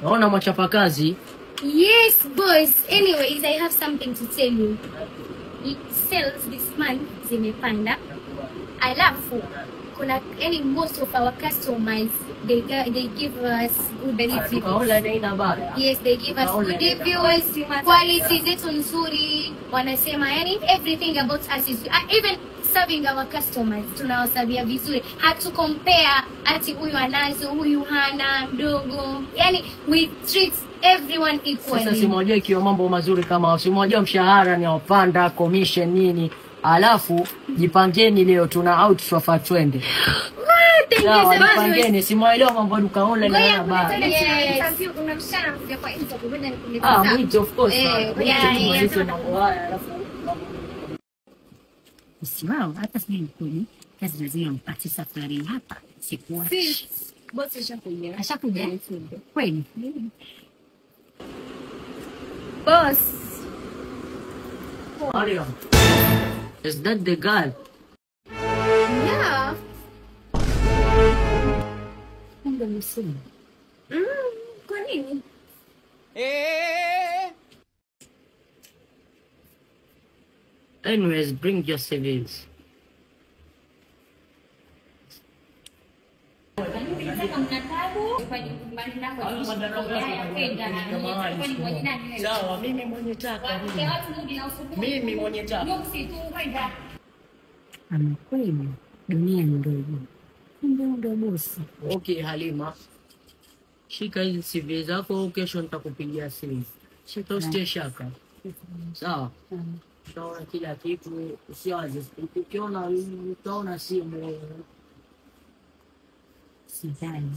Naona machapakazi. Yes, boss. Anyways, I have something to tell you. Sales this month zimepanda. Alafu kuna most of our customers they give us good benefits. Yes, they give us good reviews, quality zetu nzuri. Wanasema everything about us is even serving our customers. Tunawasabia vizuri. Hatu compare ati huyu anazo, huyu hana, mdogo. We treat everyone equally. Sasa simwajua ikiwa mambo mazuri kama simwajua mshahara ni wapanda, commission nini. Alafu jipangeni leo tuna out sofa twende. Thank you so much. Jipangeni simwaelewa mambo duka online na habari. Unamshana kuja kwa interview kwenda nikuleta. Mwito of course. Usiwao hata sijui kweli kazi lazima mpate safari hapa sikuwa. Boss ashakuja. Ashakuja kweli. Boss. Mario. Is that the girl? Yeah. Ndio msimu. Kwa nini? Anyways, bring your CVs. Sawa, mimi mwenye taka. Mimi mwenye taka. Ama kweli dunia ni ndogo. Kumbe ndio bosi. Okay, Halima. Shika hizi CV zako, kesho nitakupigia simu. Shika usite shaka. Sawa. Utaona kila kitu, usiwaze. Ukiona utaona simu. Sidhani.